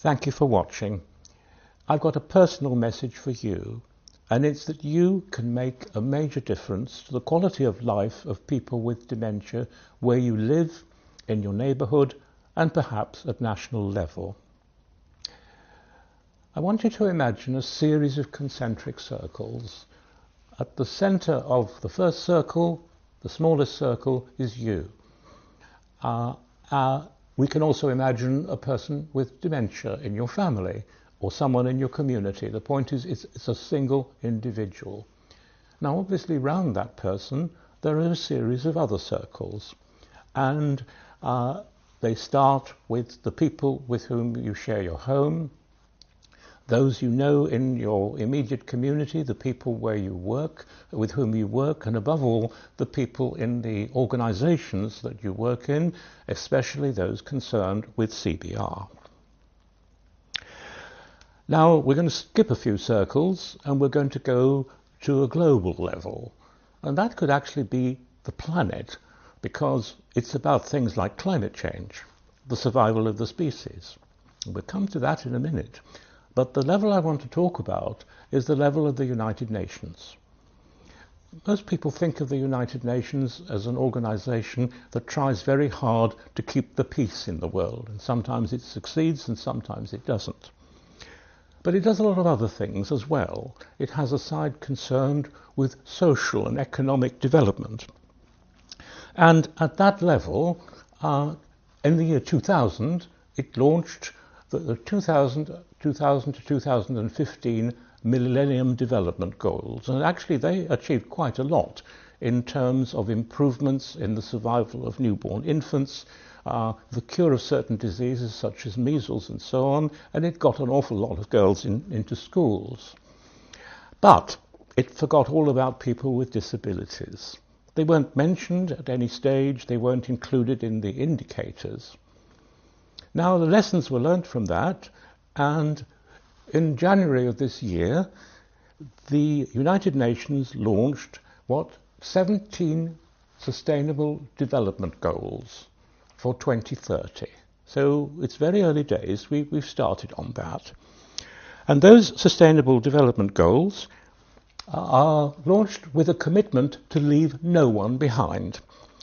Thank you for watching. I've got a personal message for you, and it's that you can make a major difference to the quality of life of people with dementia where you live, in your neighbourhood, and perhaps at national level. I want you to imagine a series of concentric circles. At the centre of the first circle, the smallest circle, is you. We can also imagine a person with dementia in your family or someone in your community. The point is, it's a single individual. Now, obviously, around that person, there are a series of other circles. And they start with the people with whom you share your home, those you know in your immediate community, the people where you work, with whom you work, and above all, the people in the organisations that you work in, especially those concerned with CBR. Now, we're going to skip a few circles, and we're going to go to a global level. And that could actually be the planet, because it's about things like climate change, the survival of the species. We'll come to that in a minute. But the level I want to talk about is the level of the United Nations. Most people think of the United Nations as an organisation that tries very hard to keep the peace in the world, and sometimes it succeeds and sometimes it doesn't. But it does a lot of other things as well. It has a side concerned with social and economic development. And at that level, in the year 2000, it launched the 2000 to 2015 Millennium Development Goals. And actually they achieved quite a lot in terms of improvements in the survival of newborn infants, the cure of certain diseases such as measles and so on, and it got an awful lot of girls into schools. But it forgot all about people with disabilities. They weren't mentioned at any stage, they weren't included in the indicators. Now, the lessons were learnt from that, and in January of this year, the United Nations launched 17 Sustainable Development Goals for 2030. So it's very early days, we've started on that. And those Sustainable Development Goals are launched with a commitment to leave no one behind.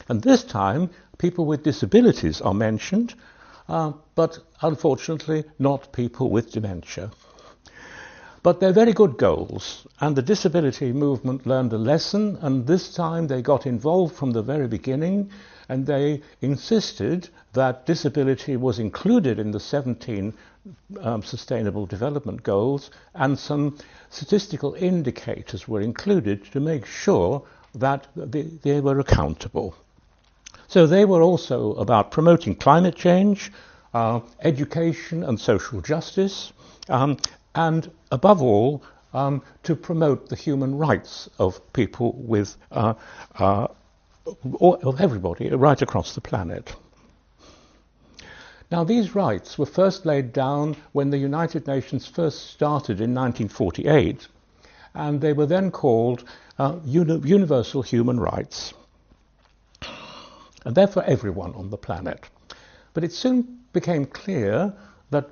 And this time, people with disabilities are mentioned, but unfortunately not people with dementia. But they're very good goals, and the disability movement learned a lesson, and this time they got involved from the very beginning, and they insisted that disability was included in the 17 Sustainable Development Goals, and some statistical indicators were included to make sure that they were accountable. So they were also about promoting climate change, education and social justice, and above all, to promote the human rights of people with, of everybody right across the planet. Now, these rights were first laid down when the United Nations first started in 1948, and they were then called Universal Human Rights. And they're for everyone on the planet. But it soon became clear that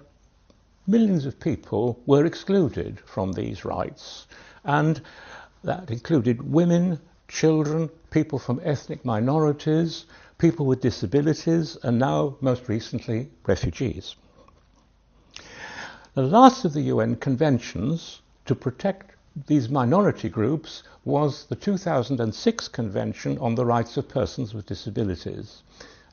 millions of people were excluded from these rights, and that included women, children, people from ethnic minorities, people with disabilities, and now, most recently, refugees. The last of the UN conventions to protect these minority groups was the 2006 Convention on the Rights of Persons with Disabilities.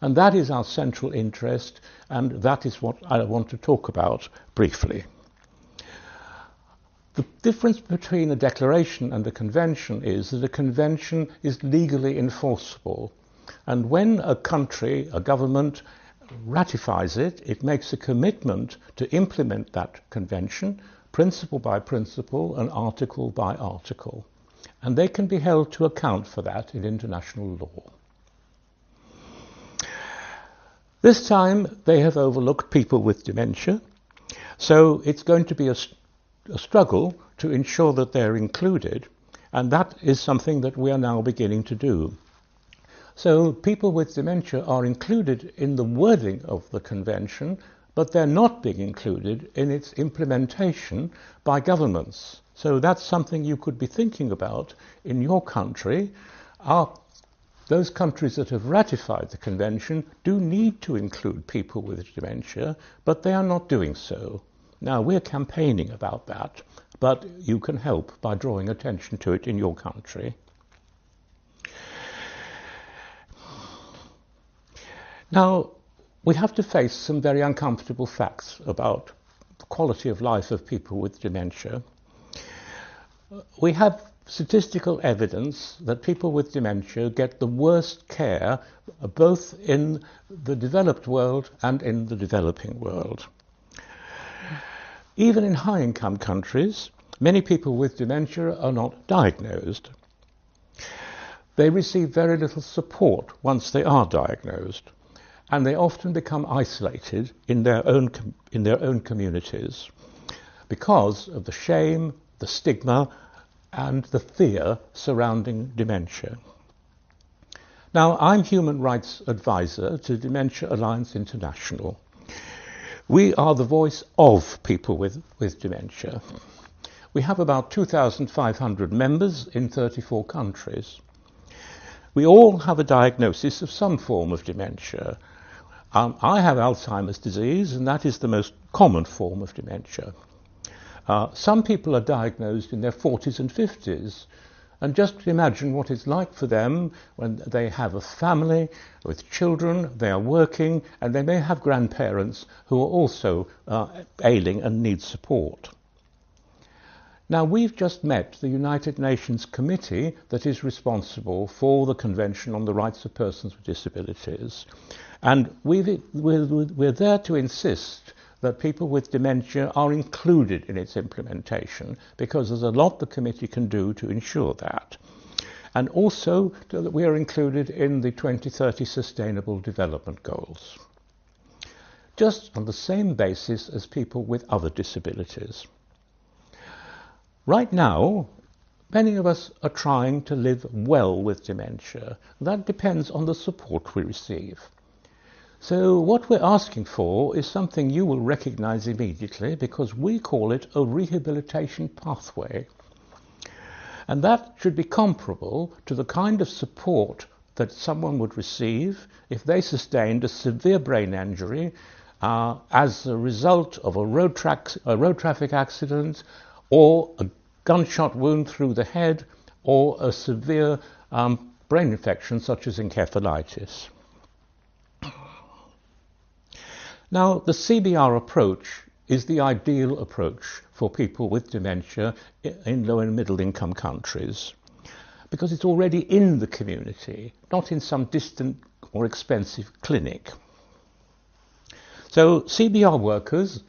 And that is our central interest, and that is what I want to talk about briefly. The difference between a declaration and a convention is that a convention is legally enforceable. And when a country, a government, ratifies it, it makes a commitment to implement that convention, principle by principle and article by article. And they can be held to account for that in international law. This time they have overlooked people with dementia, so it's going to be a struggle to ensure that they're included, and that is something that we are now beginning to do. So people with dementia are included in the wording of the convention, but they're not being included in its implementation by governments. So that's something you could be thinking about in your country. Those countries that have ratified the convention do need to include people with dementia, but they are not doing so. Now, we're campaigning about that, but you can help by drawing attention to it in your country. Now, we have to face some very uncomfortable facts about the quality of life of people with dementia. We have statistical evidence that people with dementia get the worst care both in the developed world and in the developing world. Even in high-income countries, many people with dementia are not diagnosed. They receive very little support once they are diagnosed, and they often become isolated in their own communities because of the shame, the stigma, and the fear surrounding dementia. Now, I'm Human Rights Advisor to Dementia Alliance International. We are the voice of people with dementia. We have about 2,500 members in 34 countries. We all have a diagnosis of some form of dementia. I have Alzheimer's disease, and that is the most common form of dementia. Some people are diagnosed in their 40s and 50s, and just imagine what it's like for them when they have a family with children, they are working, and they may have grandparents who are also ailing and need support. Now, we've just met the United Nations committee that is responsible for the Convention on the Rights of Persons with Disabilities, and we're there to insist that people with dementia are included in its implementation, because there's a lot the committee can do to ensure that. And also that we are included in the 2030 Sustainable Development Goals, just on the same basis as people with other disabilities. Right now, many of us are trying to live well with dementia. That depends on the support we receive. So what we're asking for is something you will recognize immediately, because we call it a rehabilitation pathway. And that should be comparable to the kind of support that someone would receive if they sustained a severe brain injury as a result of a road traffic accident, or a gunshot wound through the head, or a severe brain infection such as encephalitis. Now, the CBR approach is the ideal approach for people with dementia in low and middle income countries, because it's already in the community, not in some distant or expensive clinic. So CBR workers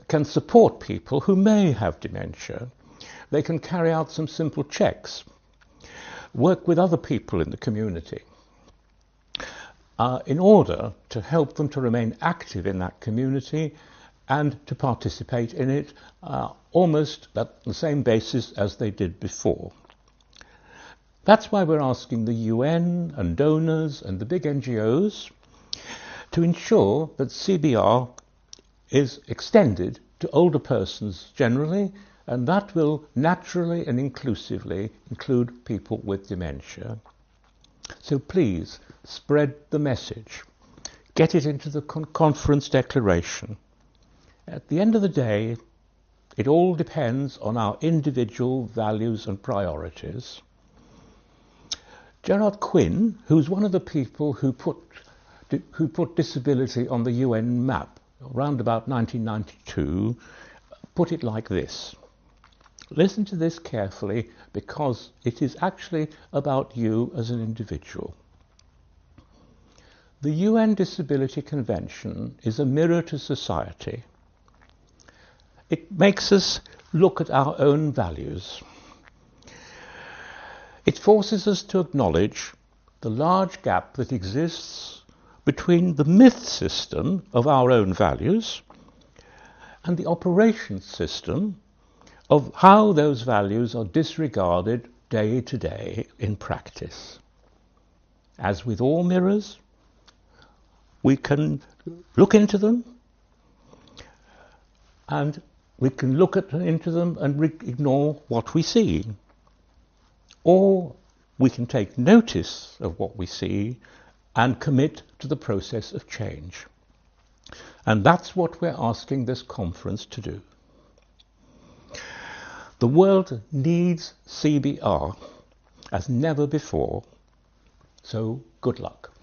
can support people who may have dementia. They can carry out some simple checks, work with other people in the community, in order to help them to remain active in that community and to participate in it almost at the same basis as they did before. That's why we're asking the UN and donors and the big NGOs to ensure that CBR is extended to older persons generally, and that will naturally and inclusively include people with dementia. So please, spread the message. Get it into the conference declaration. At the end of the day, it all depends on our individual values and priorities. Gerard Quinn, who's one of the people who put disability on the UN map around about 1992, put it like this. Listen to this carefully, because it is actually about you as an individual. The UN Disability Convention is a mirror to society. It makes us look at our own values. It forces us to acknowledge the large gap that exists between the myth system of our own values and the operations system of how those values are disregarded day to day in practice. As with all mirrors, we can look into them, and we can look into them and ignore what we see. Or we can take notice of what we see and commit to the process of change. And that's what we're asking this conference to do. The world needs CBR as never before, so good luck.